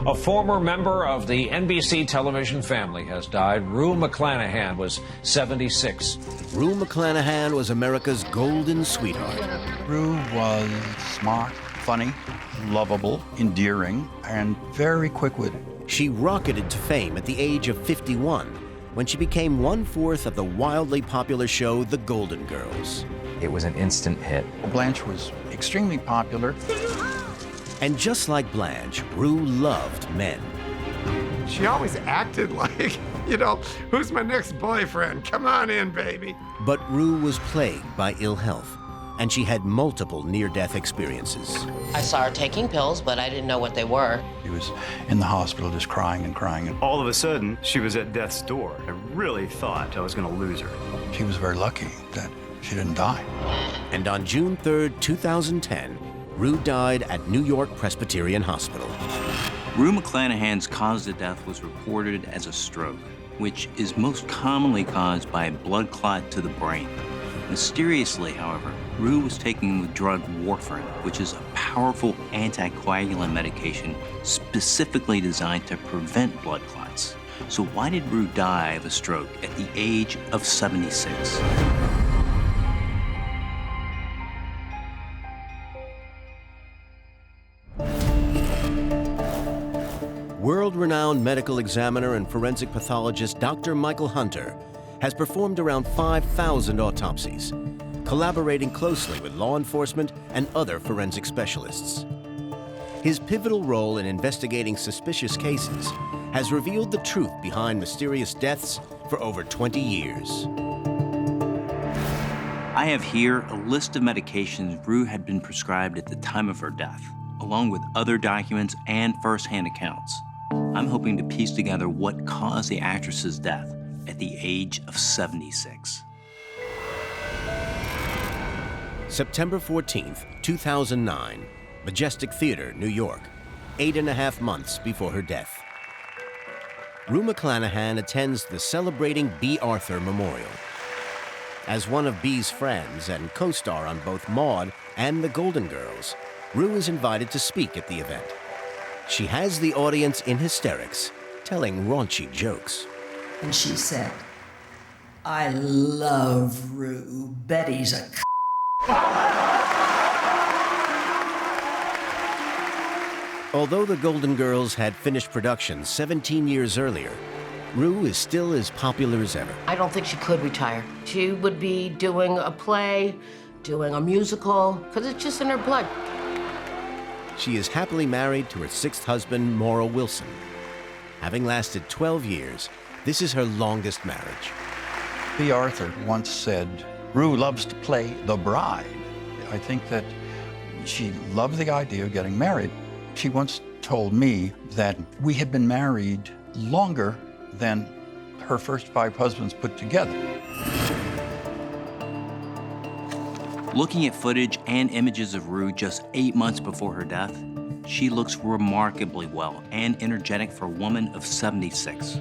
A former member of the NBC television family has died. Rue McClanahan was 76. Rue McClanahan was America's golden sweetheart. Rue was smart, funny, lovable, endearing, and very quick-witted. She rocketed to fame at the age of 51 when she became 1/4 of the wildly popular show The Golden Girls. It was an instant hit. Blanche was extremely popular. And just like Blanche, Rue loved men. She always acted like, who's my next boyfriend? Come on in, baby. But Rue was plagued by ill health, and she had multiple near-death experiences. I saw her taking pills, but I didn't know what they were. She was in the hospital just crying and crying. All of a sudden, she was at death's door. I really thought I was going to lose her. She was very lucky that she didn't die. And on June 3rd, 2010, Rue died at New York Presbyterian Hospital. Rue McClanahan's cause of death was reported as a stroke, which is most commonly caused by a blood clot to the brain. Mysteriously, however, Rue was taking the drug Warfarin, which is a powerful anticoagulant medication specifically designed to prevent blood clots. So why did Rue die of a stroke at the age of 76? World-renowned medical examiner and forensic pathologist Dr. Michael Hunter has performed around 5,000 autopsies, collaborating closely with law enforcement and other forensic specialists. His pivotal role in investigating suspicious cases has revealed the truth behind mysterious deaths for over 20 years. I have here a list of medications Rue had been prescribed at the time of her death, along with other documents and first-hand accounts. I'm hoping to piece together what caused the actress's death at the age of 76. September 14th, 2009, Majestic Theater, New York, 8.5 months before her death. Rue McClanahan attends the Celebrating B. Arthur Memorial. As one of B's friends and co-star on both Maude and The Golden Girls, Rue is invited to speak at the event. She has the audience in hysterics, telling raunchy jokes. And she said, "I love Rue. Betty's a Although The Golden Girls had finished production 17 years earlier, Rue is still as popular as ever. I don't think she could retire. She would be doing a play, doing a musical, because it's just in her blood. She is happily married to her 6th husband, Maura Wilson. Having lasted 12 years, this is her longest marriage. B. Arthur once said, Rue loves to play the bride. I think that she loved the idea of getting married. She once told me that we had been married longer than her first 5 husbands put together. Looking at footage and images of Rue just 8 months before her death, she looks remarkably well and energetic for a woman of 76.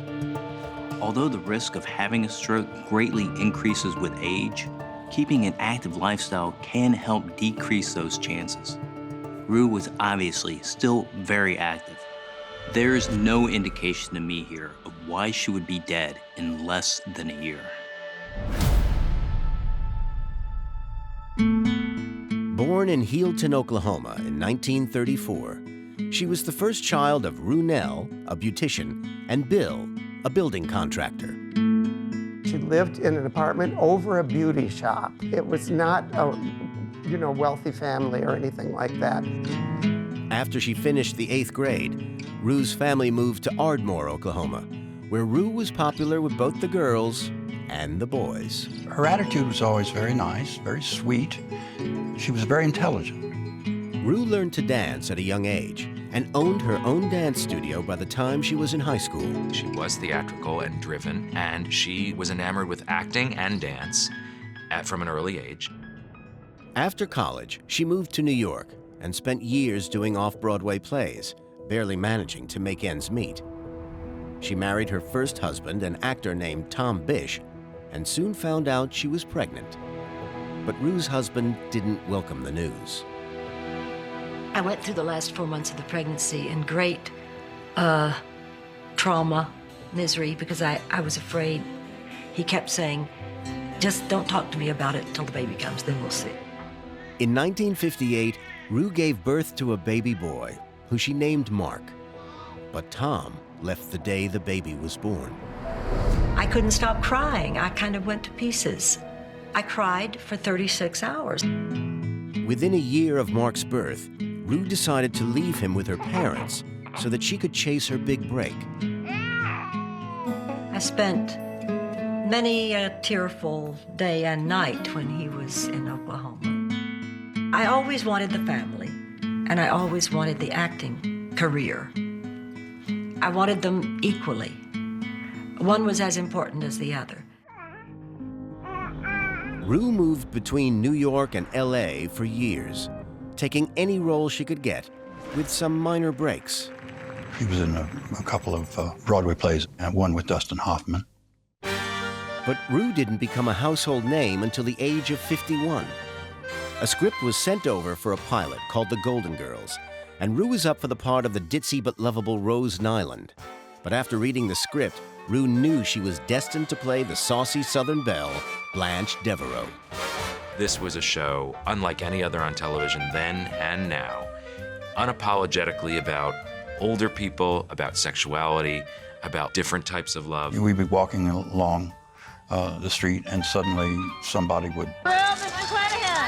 Although the risk of having a stroke greatly increases with age, keeping an active lifestyle can help decrease those chances. Rue was obviously still very active. There is no indication to me here of why she would be dead in less than a year. Born in Healdton, Oklahoma in 1934, she was the first child of Rue Nell, a beautician, and Bill, a building contractor. She lived in an apartment over a beauty shop. It was not a, wealthy family or anything like that. After she finished the 8th grade, Rue's family moved to Ardmore, Oklahoma, where Rue was popular with both the girls and the boys. Her attitude was always very nice, very sweet. She was very intelligent. Rue learned to dance at a young age and owned her own dance studio by the time she was in high school. She was theatrical and driven, and she was enamored with acting and dance from an early age. After college, she moved to New York and spent years doing off-Broadway plays, barely managing to make ends meet. She married her first husband, an actor named Tom Bish, and soon found out she was pregnant. But Rue's husband didn't welcome the news. I went through the last 4 months of the pregnancy in great trauma, misery, because I was afraid. He kept saying, just don't talk to me about it until the baby comes, then we'll see. In 1958, Rue gave birth to a baby boy, who she named Mark. But Tom left the day the baby was born. I couldn't stop crying. I kind of went to pieces. I cried for 36 hours. Within a year of Mark's birth, Rue decided to leave him with her parents so that she could chase her big break. I spent many a tearful day and night when he was in Oklahoma. I always wanted the family, and I always wanted the acting career. I wanted them equally. One was as important as the other. Rue moved between New York and LA for years, taking any role she could get, with some minor breaks. He was in a couple of Broadway plays, and one with Dustin Hoffman. But Rue didn't become a household name until the age of 51. A script was sent over for a pilot called The Golden Girls, and Rue was up for the part of the ditzy but lovable Rose Nyland. But after reading the script, Rue knew she was destined to play the saucy Southern Belle, Blanche Devereaux. This was a show unlike any other on television then and now, unapologetically about older people, about sexuality, about different types of love. We'd be walking along the street, and suddenly somebody would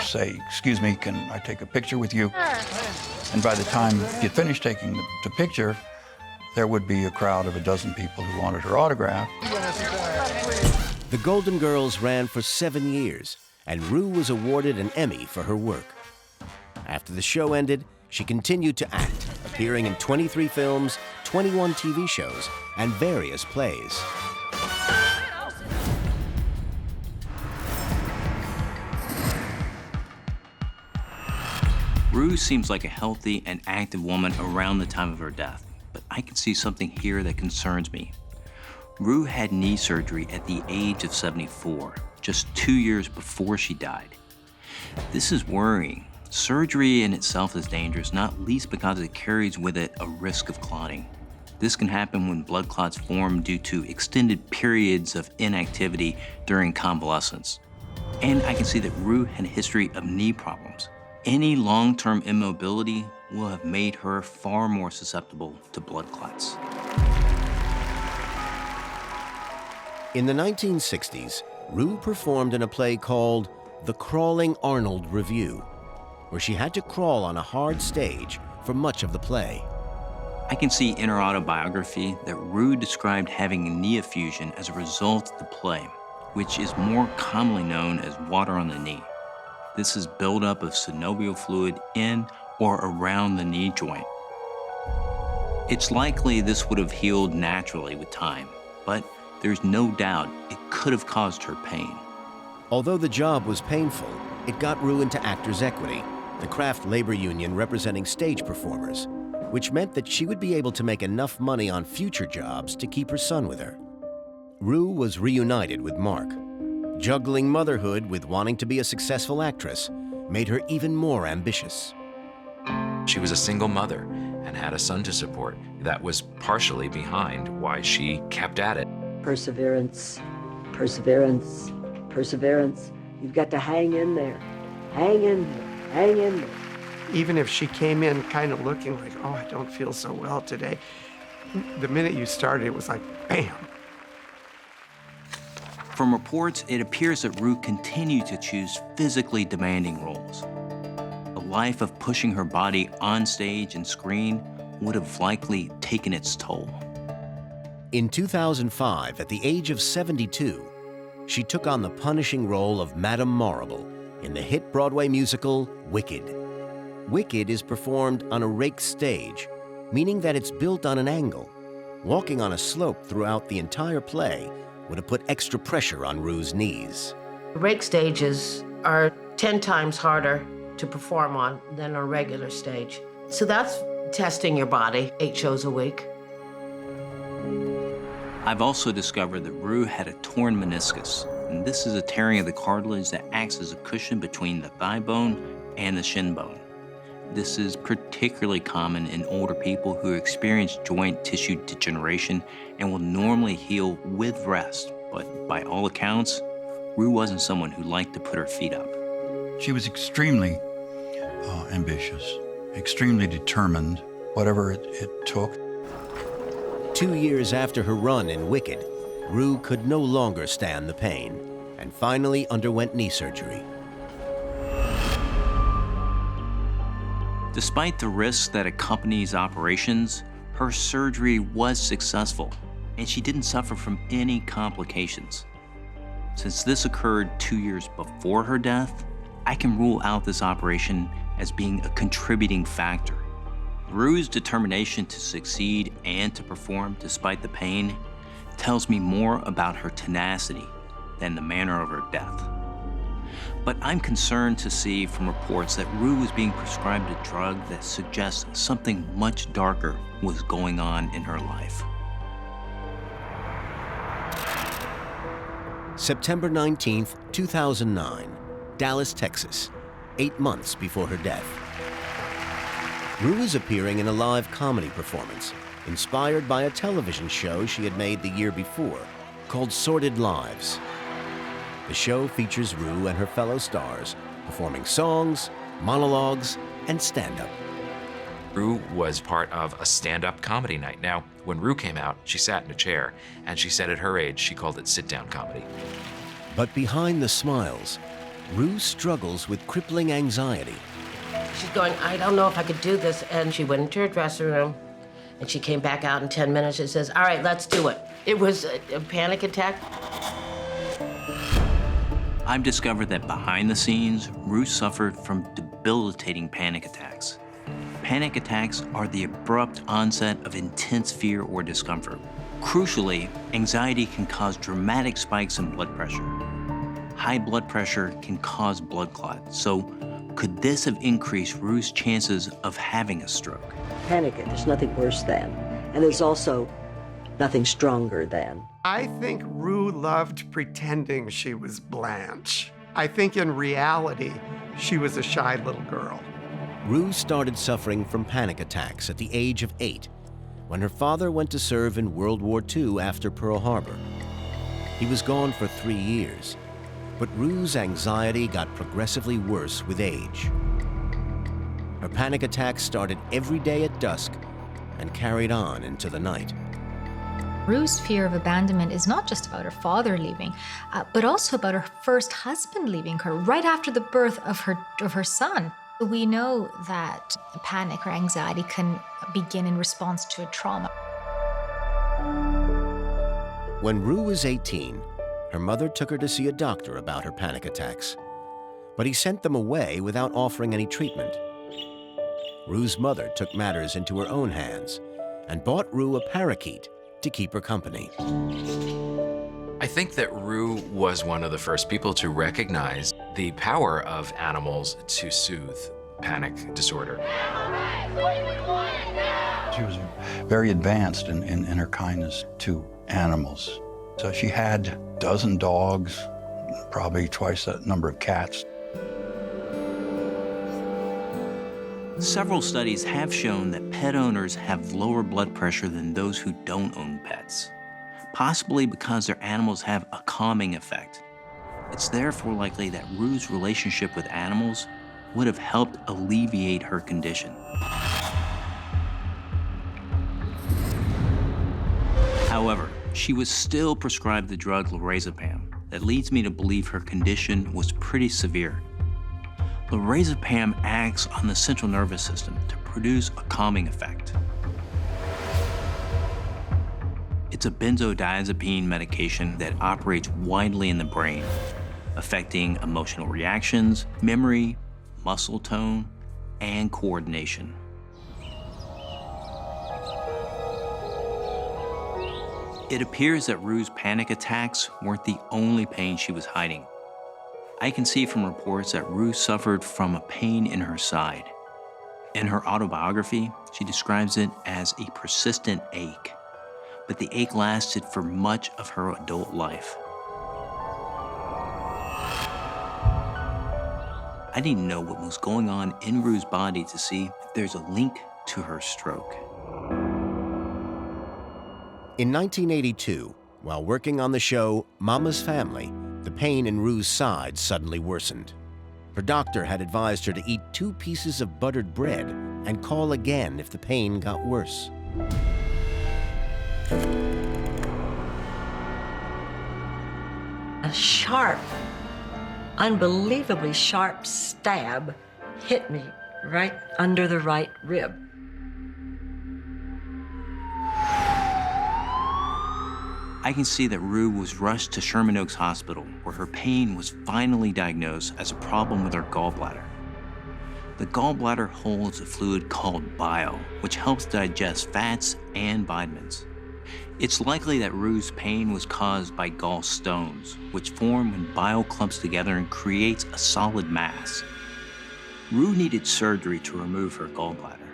say, "Excuse me, can I take a picture with you?" And by the time you finished taking the picture, there would be a crowd of a dozen people who wanted her autograph. The Golden Girls ran for 7 years, and Rue was awarded an Emmy for her work. After the show ended, she continued to act, appearing in 23 films, 21 TV shows, and various plays. Rue seems like a healthy and active woman around the time of her death, but I can see something here that concerns me. Rue had knee surgery at the age of 74, just 2 years before she died. This is worrying. Surgery in itself is dangerous, not least because it carries with it a risk of clotting. This can happen when blood clots form due to extended periods of inactivity during convalescence. And I can see that Rue had a history of knee problems. Any long-term immobility will have made her far more susceptible to blood clots. In the 1960s, Rue performed in a play called The Crawling Arnold Revue, where she had to crawl on a hard stage for much of the play. I can see in her autobiography that Rue described having a knee effusion as a result of the play, which is more commonly known as water on the knee. This is buildup of synovial fluid in or around the knee joint. It's likely this would have healed naturally with time, but there's no doubt it could have caused her pain. Although the job was painful, it got Rue into Actors' Equity, the craft labor union representing stage performers, which meant that she would be able to make enough money on future jobs to keep her son with her. Rue was reunited with Mark. Juggling motherhood with wanting to be a successful actress made her even more ambitious. She was a single mother and had a son to support. That was partially behind why she kept at it. Perseverance, perseverance, perseverance. You've got to hang in there. Hang in there, hang in there. Even if she came in kind of looking like, oh, I don't feel so well today, the minute you started, it was like, bam. From reports, it appears that Rue continued to choose physically demanding roles. A life of pushing her body on stage and screen would have likely taken its toll. In 2005, at the age of 72, she took on the punishing role of Madame Marable in the hit Broadway musical Wicked. Wicked is performed on a raked stage, meaning that it's built on an angle. Walking on a slope throughout the entire play would have put extra pressure on Rue's knees. Rake stages are 10 times harder to perform on than a regular stage. So that's testing your body 8 shows a week. I've also discovered that Rue had a torn meniscus, and this is a tearing of the cartilage that acts as a cushion between the thigh bone and the shin bone. This is particularly common in older people who experience joint tissue degeneration and will normally heal with rest. But by all accounts, Rue wasn't someone who liked to put her feet up. She was extremely ambitious, extremely determined, whatever it took. 2 years after her run in Wicked, Rue could no longer stand the pain and finally underwent knee surgery. Despite the risks that accompanies operations, her surgery was successful, and she didn't suffer from any complications. Since this occurred 2 years before her death, I can rule out this operation as being a contributing factor. Rue's determination to succeed and to perform despite the pain tells me more about her tenacity than the manner of her death. But I'm concerned to see from reports that Rue was being prescribed a drug that suggests something much darker was going on in her life. September 19th, 2009, Dallas, Texas, 8 months before her death. Rue is appearing in a live comedy performance inspired by a television show she had made the year before called Sordid Lives. The show features Rue and her fellow stars performing songs, monologues, and stand-up. Rue was part of a stand-up comedy night. Now, when Rue came out, she sat in a chair, and she said at her age, she called it sit-down comedy. But behind the smiles, Rue struggles with crippling anxiety. She's going, I don't know if I could do this. And she went into her dressing room, and she came back out in 10 minutes and says, all right, let's do it. It was a panic attack. I've discovered that behind the scenes, Rue suffered from debilitating panic attacks. Panic attacks are the abrupt onset of intense fear or discomfort. Crucially, anxiety can cause dramatic spikes in blood pressure. High blood pressure can cause blood clots. So could this have increased Rue's chances of having a stroke? Panic, there's nothing worse than, and there's also nothing stronger than. I think Rue loved pretending she was Blanche. I think in reality, she was a shy little girl. Rue started suffering from panic attacks at the age of 8 when her father went to serve in World War II after Pearl Harbor. He was gone for 3 years, but Rue's anxiety got progressively worse with age. Her panic attacks started every day at dusk and carried on into the night. Rue's fear of abandonment is not just about her father leaving, but also about her first husband leaving her right after the birth of her son. We know that panic or anxiety can begin in response to a trauma. When Rue was 18, her mother took her to see a doctor about her panic attacks, but he sent them away without offering any treatment. Rue's mother took matters into her own hands and bought Rue a parakeet to keep her company. I think that Rue was one of the first people to recognize the power of animals to soothe panic disorder. She was very advanced in her kindness to animals. So she had a dozen dogs, probably twice that number of cats. Several studies have shown that pet owners have lower blood pressure than those who don't own pets, possibly because their animals have a calming effect. It's therefore likely that Rue's relationship with animals would have helped alleviate her condition. However, she was still prescribed the drug lorazepam. That leads me to believe her condition was pretty severe. Lorazepam acts on the central nervous system to produce a calming effect. It's a benzodiazepine medication that operates widely in the brain, affecting emotional reactions, memory, muscle tone, and coordination. It appears that Rue's panic attacks weren't the only pain she was hiding. I can see from reports that Rue suffered from a pain in her side. In her autobiography, she describes it as a persistent ache, but the ache lasted for much of her adult life. I need to know what was going on in Rue's body to see if there's a link to her stroke. In 1982, while working on the show Mama's Family, the pain in Rue's side suddenly worsened. Her doctor had advised her to eat 2 pieces of buttered bread and call again if the pain got worse. A sharp, unbelievably sharp stab hit me right under the right rib. I can see that Rue was rushed to Sherman Oaks Hospital, where her pain was finally diagnosed as a problem with her gallbladder. The gallbladder holds a fluid called bile, which helps digest fats and vitamins. It's likely that Rue's pain was caused by gallstones, which form when bile clumps together and creates a solid mass. Rue needed surgery to remove her gallbladder,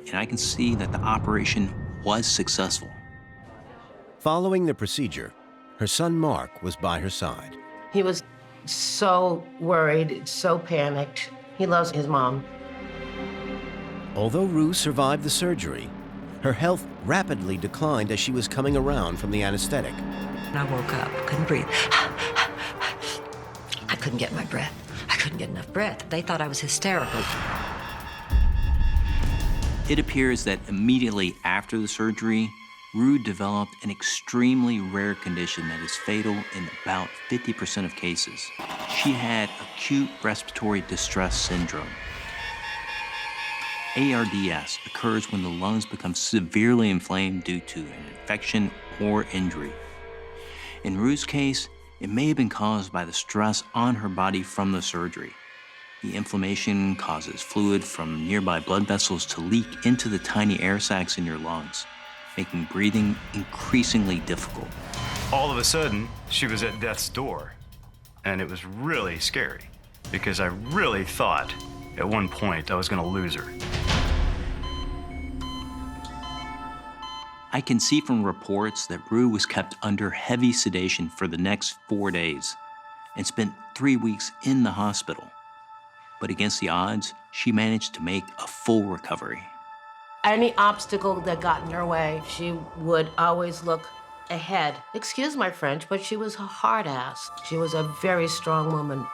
and I can see that the operation was successful. Following the procedure, her son Mark was by her side. He was so worried, so panicked. He loves his mom. Although Rue survived the surgery, her health rapidly declined as she was coming around from the anesthetic. I woke up, couldn't breathe. I couldn't get my breath. I couldn't get enough breath. They thought I was hysterical. It appears that immediately after the surgery, Rue developed an extremely rare condition that is fatal in about 50% of cases. She had acute respiratory distress syndrome. ARDS occurs when the lungs become severely inflamed due to an infection or injury. In Rue's case, it may have been caused by the stress on her body from the surgery. The inflammation causes fluid from nearby blood vessels to leak into the tiny air sacs in your lungs, making breathing increasingly difficult. All of a sudden, she was at death's door. And it was really scary because I really thought at one point I was going to lose her. I can see from reports that Rue was kept under heavy sedation for the next 4 days and spent 3 weeks in the hospital. But against the odds, she managed to make a full recovery. Any obstacle that got in her way, she would always look ahead. Excuse my French, but she was a hard ass. She was a very strong woman.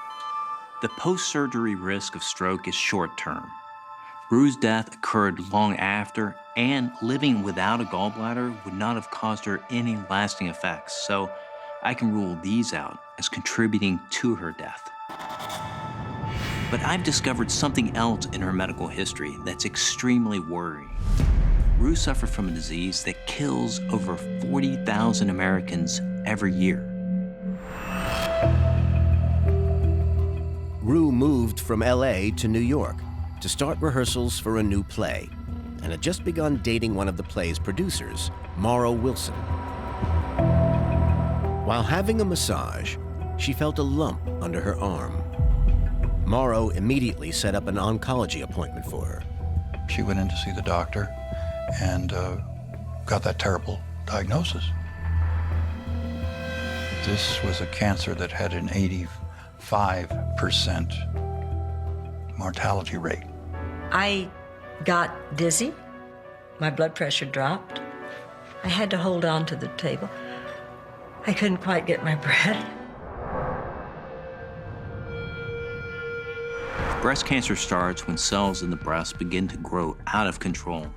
The post-surgery risk of stroke is short-term. Rue's death occurred long after, and living without a gallbladder would not have caused her any lasting effects, so I can rule these out as contributing to her death. But I've discovered something else in her medical history that's extremely worrying. Rue suffered from a disease that kills over 40,000 Americans every year. Rue moved from LA to New York to start rehearsals for a new play, and had just begun dating one of the play's producers, Morrow Wilson. While having a massage, she felt a lump under her arm. Morrow immediately set up an oncology appointment for her. She went in to see the doctor and got that terrible diagnosis. This was a cancer that had an 85% mortality rate. I got dizzy. My blood pressure dropped. I had to hold on to the table. I couldn't quite get my breath. Breast cancer starts when cells in the breast begin to grow out of control.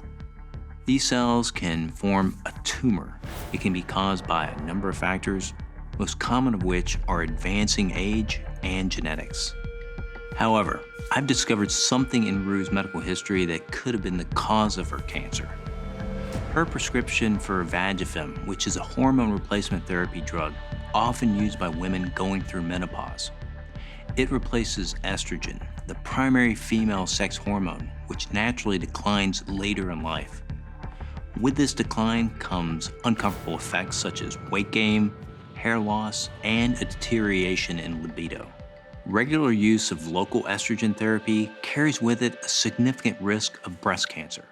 These cells can form a tumor. It can be caused by a number of factors, most common of which are advancing age and genetics. However, I've discovered something in Rue's medical history that could have been the cause of her cancer. Her prescription for Vagifem, which is a hormone replacement therapy drug often used by women going through menopause. It replaces estrogen, the primary female sex hormone, which naturally declines later in life. With this decline comes uncomfortable effects such as weight gain, hair loss, and a deterioration in libido. Regular use of local estrogen therapy carries with it a significant risk of breast cancer.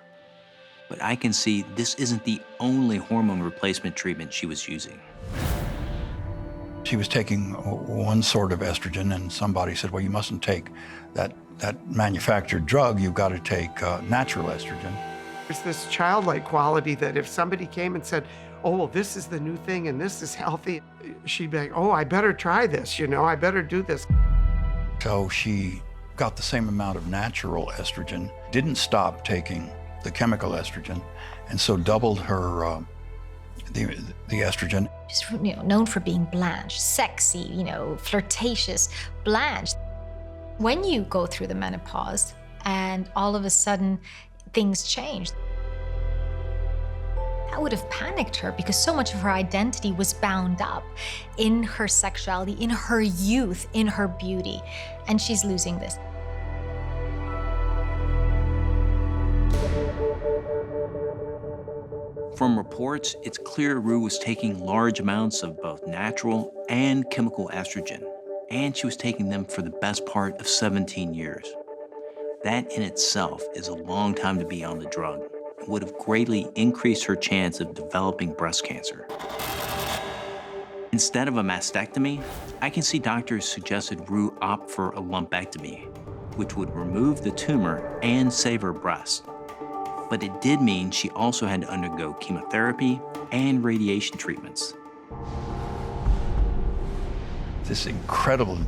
But I can see this isn't the only hormone replacement treatment she was using. She was taking one sort of estrogen, and somebody said, well, you mustn't take that that manufactured drug, you've got to take natural estrogen. There's this childlike quality that if somebody came and said, oh, well, this is the new thing and this is healthy, she'd be like, oh, I better try this, you know, I better do this. So she got the same amount of natural estrogen, didn't stop taking the chemical estrogen, and so doubled her the estrogen. She's, you know, known for being Blanche, sexy, you know, flirtatious. Blanche. When you go through the menopause and all of a sudden things change, that would have panicked her because so much of her identity was bound up in her sexuality, in her youth, in her beauty, and she's losing this. From reports, it's clear Rue was taking large amounts of both natural and chemical estrogen, and she was taking them for the best part of 17 years. That in itself is a long time to be on the drug. It would have greatly increased her chance of developing breast cancer. Instead of a mastectomy, I can see doctors suggested Rue opt for a lumpectomy, which would remove the tumor and save her breast. But it did mean she also had to undergo chemotherapy and radiation treatments. This incredible,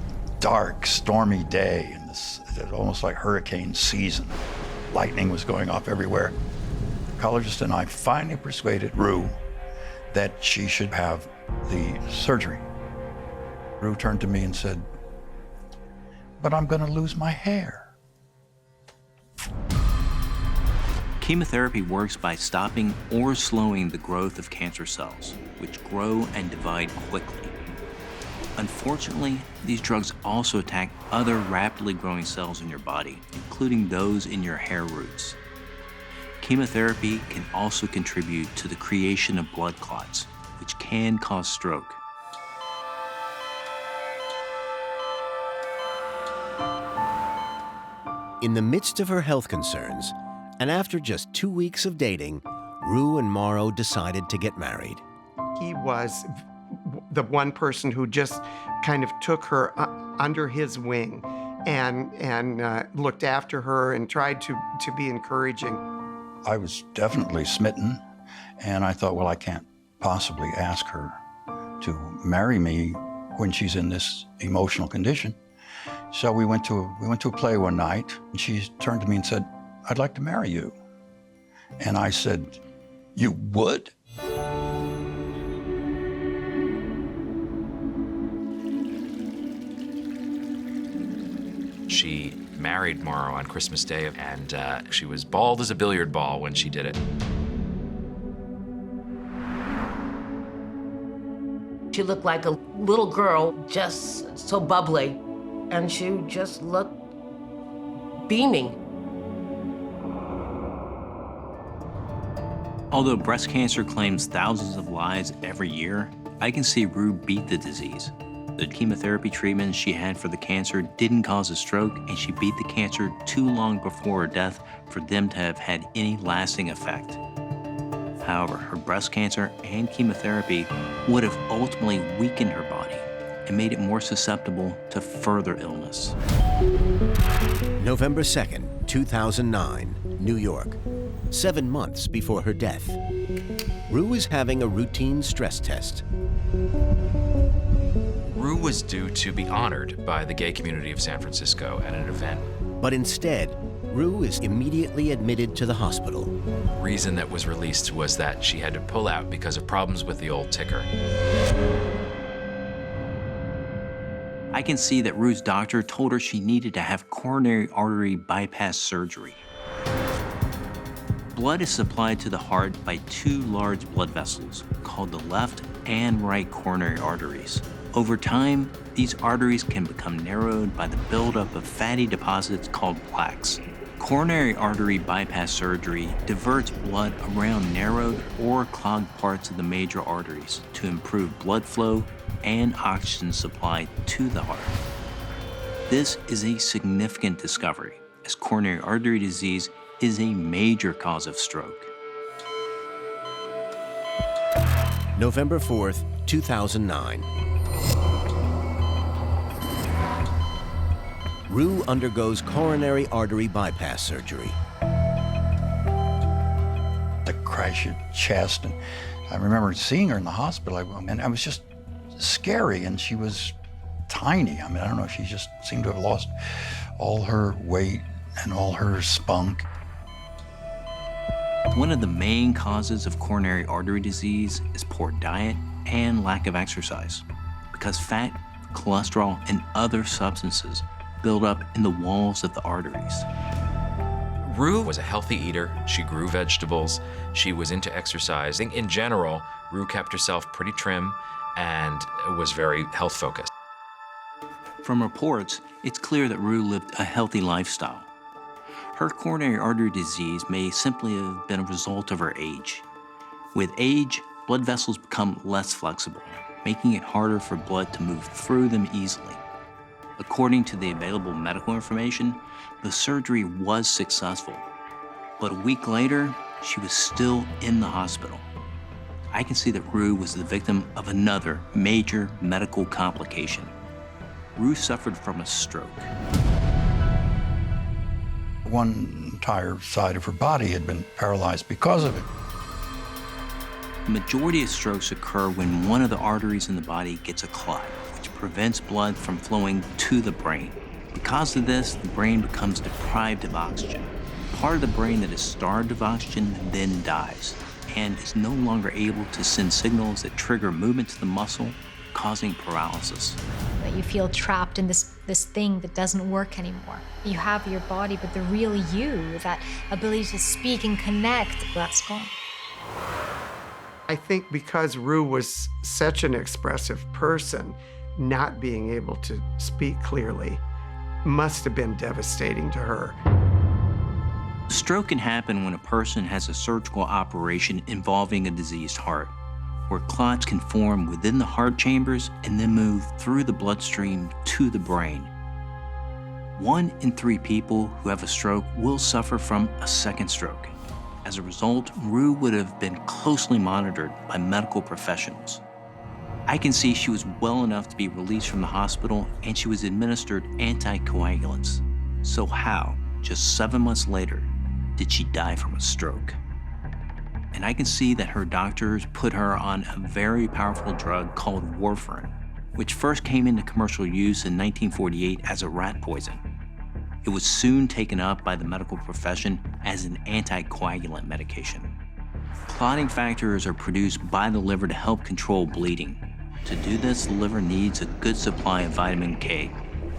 dark, stormy day in this, almost like hurricane season. Lightning was going off everywhere. The oncologist and I finally persuaded Rue that she should have the surgery. Rue turned to me and said, "But I'm going to lose my hair." Chemotherapy works by stopping or slowing the growth of cancer cells, which grow and divide quickly. Unfortunately, these drugs also attack other rapidly growing cells in your body, including those in your hair roots. Chemotherapy can also contribute to the creation of blood clots, which can cause stroke. In the midst of her health concerns, and after just 2 weeks of dating, Rue and Morrow decided to get married. He was the one person who just kind of took her under his wing and looked after her and tried to be encouraging. I was definitely smitten, and I thought, well, I can't possibly ask her to marry me when she's in this emotional condition. So we went to a play one night, and she turned to me and said, "I'd like to marry you." And I said, "You would?" She married Morrow on Christmas Day, and she was bald as a billiard ball when she did it. She looked like a little girl, just so bubbly, and she just looked beaming. Although breast cancer claims thousands of lives every year, I can see Rue beat the disease. The chemotherapy treatment she had for the cancer didn't cause a stroke, and she beat the cancer too long before her death for them to have had any lasting effect. However, her breast cancer and chemotherapy would have ultimately weakened her body and made it more susceptible to further illness. November 2nd, 2009, New York. 7 months before her death. Rue is having a routine stress test. Rue was due to be honored by the gay community of San Francisco at an event. But instead, Rue is immediately admitted to the hospital. The reason that was released was that she had to pull out because of problems with the old ticker. I can see that Rue's doctor told her she needed to have coronary artery bypass surgery. Blood is supplied to the heart by 2 large blood vessels called the left and right coronary arteries. Over time, these arteries can become narrowed by the buildup of fatty deposits called plaques. Coronary artery bypass surgery diverts blood around narrowed or clogged parts of the major arteries to improve blood flow and oxygen supply to the heart. This is a significant discovery, as coronary artery disease is a major cause of stroke. November 4th, 2009. Rue undergoes coronary artery bypass surgery. The crash of chest, and I remember seeing her in the hospital, and it was just scary, and she was tiny. I mean, I don't know, she just seemed to have lost all her weight and all her spunk. One of the main causes of coronary artery disease is poor diet and lack of exercise, because fat, cholesterol, and other substances build up in the walls of the arteries. Rue was a healthy eater. She grew vegetables. She was into exercise. I think in general, Rue kept herself pretty trim and was very health focused. From reports, it's clear that Rue lived a healthy lifestyle. Her coronary artery disease may simply have been a result of her age. With age, blood vessels become less flexible, making it harder for blood to move through them easily. According to the available medical information, the surgery was successful. But a week later, she was still in the hospital. I can see that Rue was the victim of another major medical complication. Rue suffered from a stroke. One entire side of her body had been paralyzed because of it. The majority of strokes occur when one of the arteries in the body gets a clot, which prevents blood from flowing to the brain. Because of this, the brain becomes deprived of oxygen. Part of the brain that is starved of oxygen then dies and is no longer able to send signals that trigger movement to the muscle, causing paralysis. That you feel trapped in this thing that doesn't work anymore. You have your body, but the real you, that ability to speak and connect, that's gone. I think because Rue was such an expressive person, not being able to speak clearly must have been devastating to her. Stroke can happen when a person has a surgical operation involving a diseased heart, where clots can form within the heart chambers and then move through the bloodstream to the brain. 1 in 3 people who have a stroke will suffer from a second stroke. As a result, Rue would have been closely monitored by medical professionals. I can see she was well enough to be released from the hospital, and she was administered anticoagulants. So how, just 7 months later, did she die from a stroke? And I can see that her doctors put her on a very powerful drug called Warfarin, which first came into commercial use in 1948 as a rat poison. It was soon taken up by the medical profession as an anticoagulant medication. Clotting factors are produced by the liver to help control bleeding. To do this, the liver needs a good supply of vitamin K.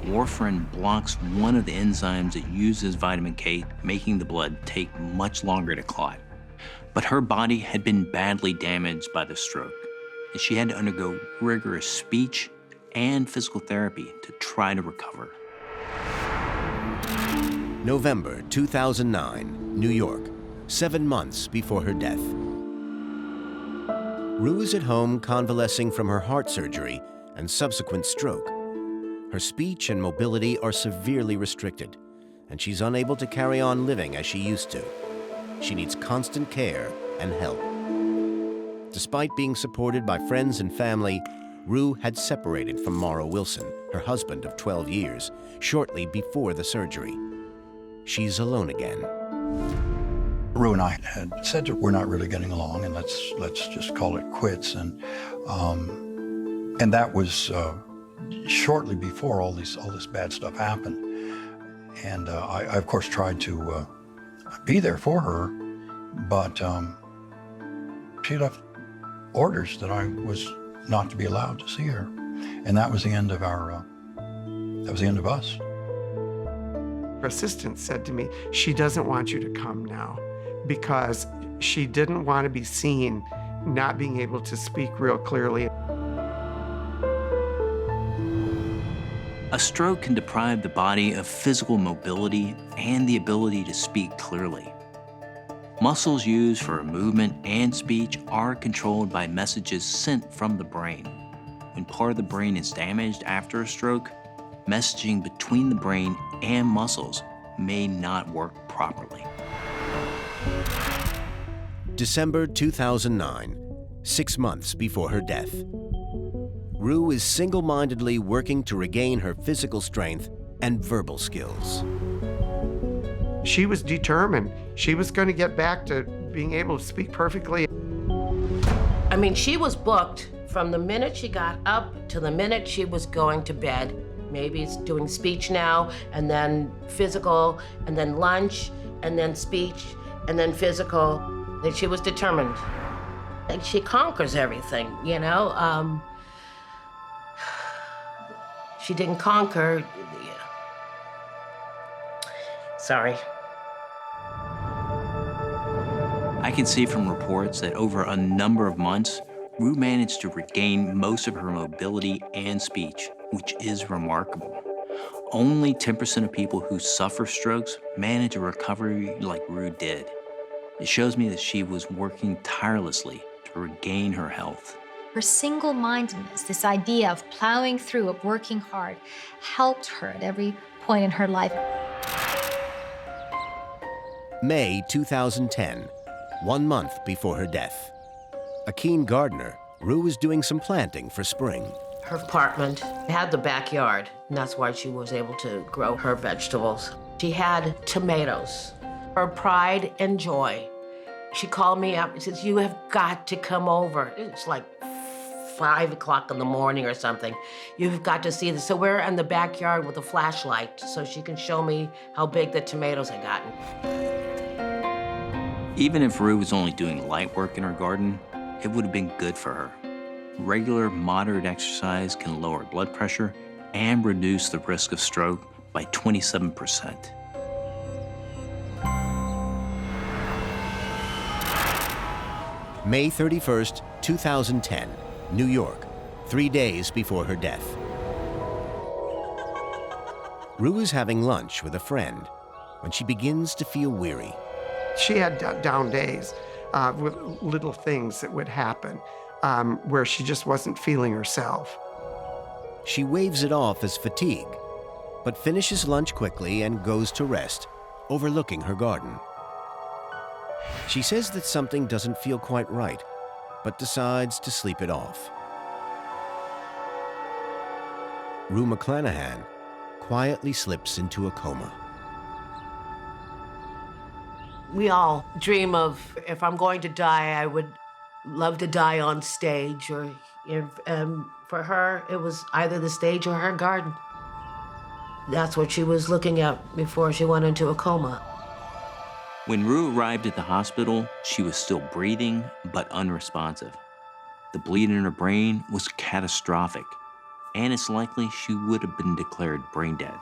Warfarin blocks one of the enzymes that uses vitamin K, making the blood take much longer to clot. But her body had been badly damaged by the stroke, and she had to undergo rigorous speech and physical therapy to try to recover. November 2009, New York, 7 months before her death. Rue is at home convalescing from her heart surgery and subsequent stroke. Her speech and mobility are severely restricted, and she's unable to carry on living as she used to. She needs constant care and help. Despite being supported by friends and family, Rue had separated from Morrow Wilson, her husband of 12 years, shortly before the surgery. She's alone again. Rue and I had said we're not really getting along, and let's just call it quits. And that was shortly before all this bad stuff happened. And I of course tried to be there for her, but she left orders that I was not to be allowed to see her, and that was the end of us. Her assistant said to me, she doesn't want you to come now because she didn't want to be seen not being able to speak real clearly. A stroke can deprive the body of physical mobility and the ability to speak clearly. Muscles used for movement and speech are controlled by messages sent from the brain. When part of the brain is damaged after a stroke, messaging between the brain and muscles may not work properly. December 2009, 6 months before her death. Rue is single-mindedly working to regain her physical strength and verbal skills. She was determined. She was going to get back to being able to speak perfectly. I mean, she was booked from the minute she got up to the minute she was going to bed. Maybe it's doing speech now, and then physical, and then lunch, and then speech, and then physical. And she was determined. And she conquers everything, you know? She didn't conquer. Sorry. I can see from reports that over a number of months, Rue managed to regain most of her mobility and speech, which is remarkable. Only 10% of people who suffer strokes manage a recovery like Rue did. It shows me that she was working tirelessly to regain her health. Her single-mindedness, this idea of plowing through, of working hard, helped her at every point in her life. May 2010, 1 month before her death. A keen gardener, Rue was doing some planting for spring. Her apartment had the backyard, and that's why she was able to grow her vegetables. She had tomatoes, her pride and joy. She called me up and says, "You have got to come over." It's like 5 o'clock in the morning or something. "You've got to see this." So we're in the backyard with a flashlight so she can show me how big the tomatoes had gotten. Even if Rue was only doing light work in her garden, it would have been good for her. Regular, moderate exercise can lower blood pressure and reduce the risk of stroke by 27%. May 31st, 2010, New York, 3 days before her death. Rue is having lunch with a friend when she begins to feel weary. She had down days with little things that would happen where she just wasn't feeling herself. She waves it off as fatigue, but finishes lunch quickly and goes to rest, overlooking her garden. She says that something doesn't feel quite right, but decides to sleep it off. Rue McClanahan quietly slips into a coma. We all dream of, if I'm going to die, I would love to die on stage, or for her, it was either the stage or her garden. That's what she was looking at before she went into a coma. When Rue arrived at the hospital, she was still breathing, but unresponsive. The bleed in her brain was catastrophic, and it's likely she would have been declared brain dead.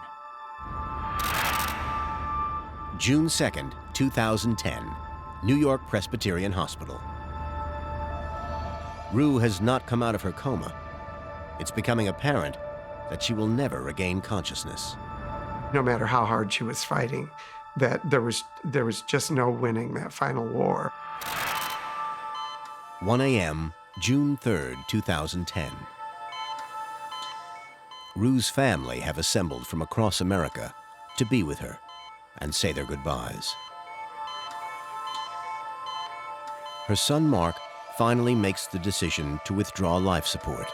June 2nd, 2010, New York Presbyterian Hospital. Rue has not come out of her coma. It's becoming apparent that she will never regain consciousness. No matter how hard she was fighting, that there was just no winning that final war. 1 a.m., June 3rd, 2010. Rue's family have assembled from across America to be with her and say their goodbyes. Her son, Mark, finally makes the decision to withdraw life support.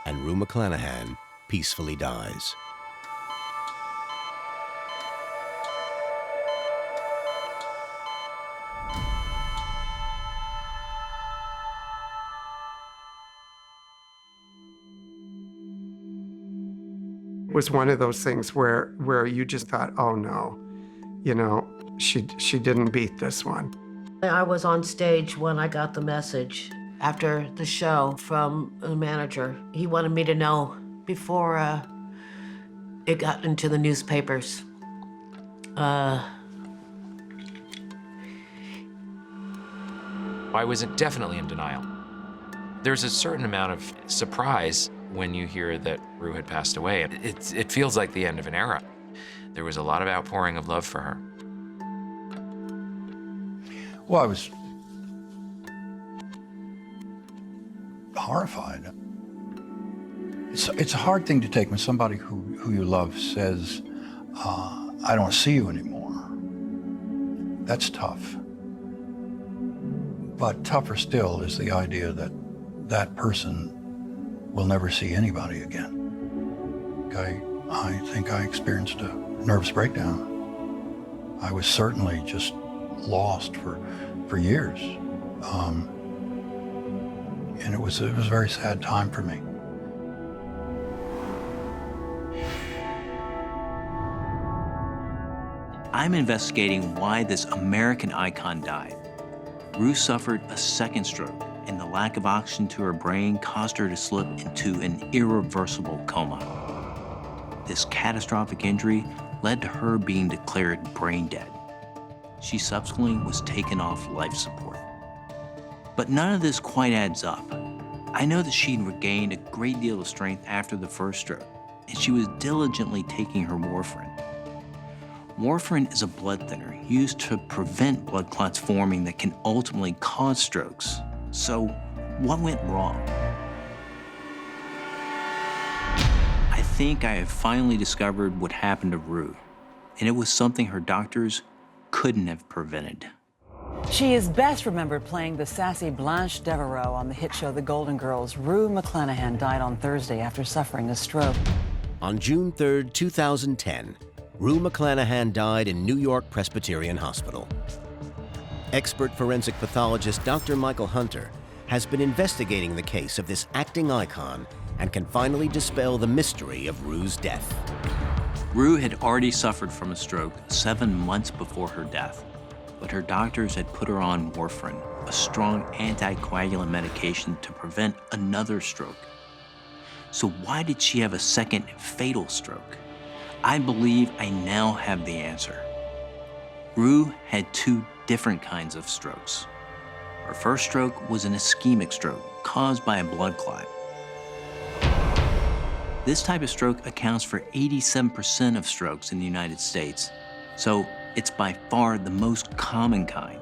And Rue McClanahan peacefully dies. It was one of those things where you just thought, oh no, you know, she didn't beat this one. I was on stage when I got the message after the show from the manager. He wanted me to know before it got into the newspapers. I was definitely in denial. There's a certain amount of surprise when you hear that Rue had passed away. It feels like the end of an era. There was a lot of outpouring of love for her. Well, I was horrified. It's a hard thing to take when somebody who you love says, I don't see you anymore. That's tough. But tougher still is the idea that that person will never see anybody again. I think I experienced a nervous breakdown. I was certainly just lost for years. And it was a very sad time for me. I'm investigating why this American icon died. Rue suffered a second stroke, and the lack of oxygen to her brain caused her to slip into an irreversible coma. This catastrophic injury led to her being declared brain dead. She subsequently was taken off life support. But none of this quite adds up. I know that she'd regained a great deal of strength after the first stroke, and she was diligently taking her warfarin. Warfarin is a blood thinner used to prevent blood clots forming that can ultimately cause strokes. So, what went wrong? I think I have finally discovered what happened to Rue, and it was something her doctors couldn't have prevented. She is best remembered playing the sassy Blanche Devereaux on the hit show The Golden Girls. Rue McClanahan died on Thursday after suffering a stroke. On June 3, 2010, Rue McClanahan died in New York Presbyterian Hospital. Expert forensic pathologist Dr. Michael Hunter has been investigating the case of this acting icon and can finally dispel the mystery of Rue's death. Rue had already suffered from a stroke 7 months before her death, but her doctors had put her on Warfarin, a strong anticoagulant medication to prevent another stroke. So why did she have a second fatal stroke? I believe I now have the answer. Rue had 2 different kinds of strokes. Her first stroke was an ischemic stroke caused by a blood clot. This type of stroke accounts for 87% of strokes in the United States, so it's by far the most common kind.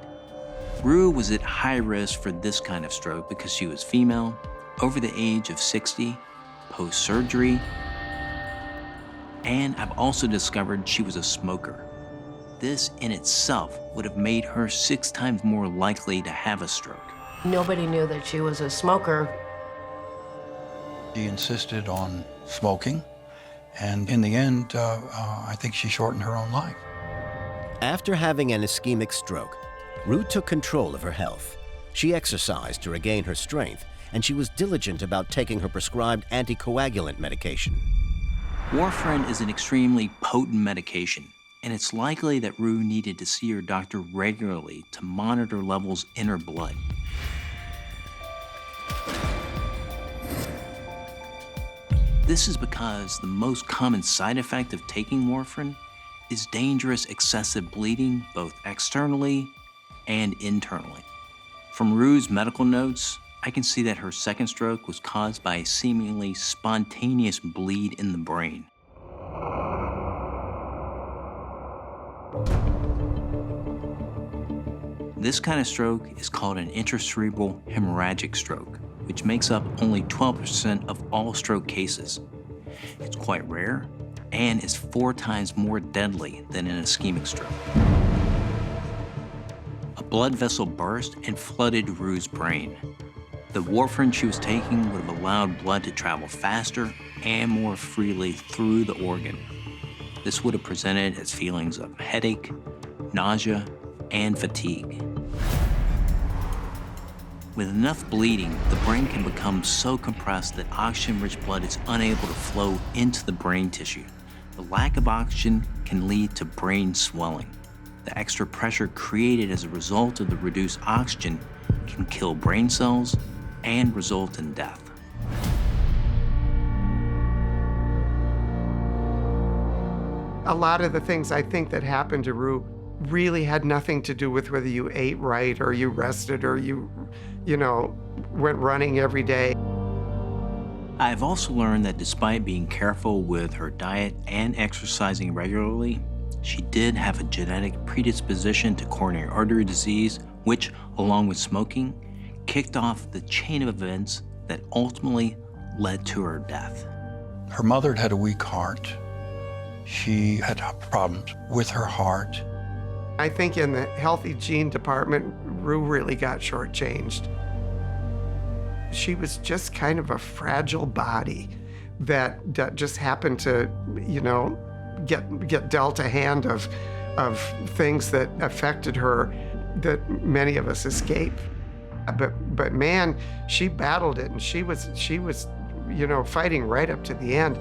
Rue was at high risk for this kind of stroke because she was female, over the age of 60, post-surgery, and I've also discovered she was a smoker. This in itself would have made her 6 times more likely to have a stroke. Nobody knew that she was a smoker. She insisted on smoking, and in the end, I think she shortened her own life. After having an ischemic stroke, Rue took control of her health. She exercised to regain her strength, and she was diligent about taking her prescribed anticoagulant medication. Warfarin is an extremely potent medication, and it's likely that Rue needed to see her doctor regularly to monitor levels in her blood. This is because the most common side effect of taking warfarin is dangerous excessive bleeding, both externally and internally. From Rue's medical notes, I can see that her second stroke was caused by a seemingly spontaneous bleed in the brain. This kind of stroke is called an intracerebral hemorrhagic stroke, which makes up only 12% of all stroke cases. It's quite rare and is 4 times more deadly than an ischemic stroke. A blood vessel burst and flooded Rue's brain. The warfarin she was taking would have allowed blood to travel faster and more freely through the organ. This would have presented as feelings of headache, nausea, and fatigue. With enough bleeding, the brain can become so compressed that oxygen-rich blood is unable to flow into the brain tissue. The lack of oxygen can lead to brain swelling. The extra pressure created as a result of the reduced oxygen can kill brain cells and result in death. A lot of the things I think that happened to Rue really had nothing to do with whether you ate right or you rested or you went running every day. I've also learned that despite being careful with her diet and exercising regularly, she did have a genetic predisposition to coronary artery disease, which, along with smoking, kicked off the chain of events that ultimately led to her death. Her mother had a weak heart. She had problems with her heart. I think in the healthy gene department, Rue really got shortchanged. She was just kind of a fragile body that just happened to, get dealt a hand of things that affected her that many of us escape. But man, she battled it, and she was fighting right up to the end.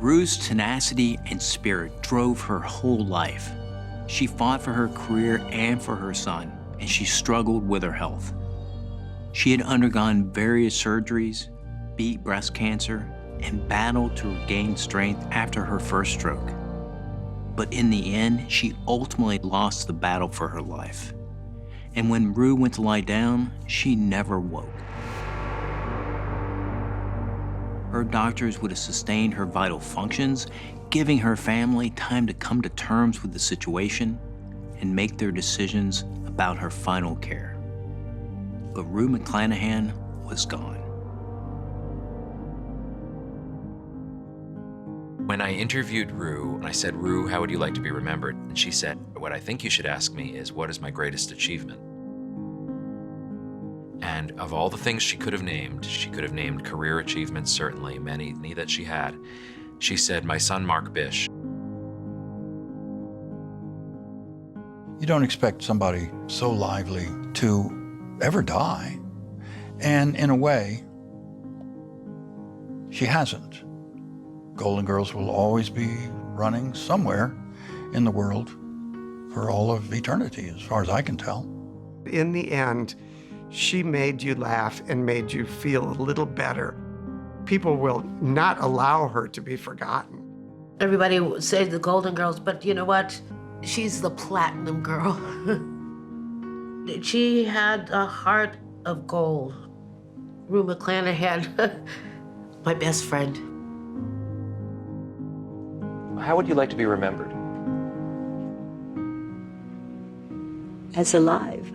Rue's tenacity and spirit drove her whole life. She fought for her career and for her son, and she struggled with her health. She had undergone various surgeries, beat breast cancer, and battled to regain strength after her first stroke. But in the end, she ultimately lost the battle for her life. And when Rue went to lie down, she never woke. Her doctors would have sustained her vital functions, giving her family time to come to terms with the situation and make their decisions about her final care. But Rue McClanahan was gone. When I interviewed Rue, and I said, Rue, how would you like to be remembered? And she said, what I think you should ask me is, what is my greatest achievement? And of all the things she could have named career achievements, certainly, many that she had. She said, my son, Mark Bish. You don't expect somebody so lively to ever die. And in a way, she hasn't. Golden Girls will always be running somewhere in the world for all of eternity, as far as I can tell. In the end, she made you laugh and made you feel a little better. People will not allow her to be forgotten. Everybody would say the Golden Girls, but you know what? She's the platinum girl. She had a heart of gold. Rue McClanahan, my best friend. How would you like to be remembered? As alive.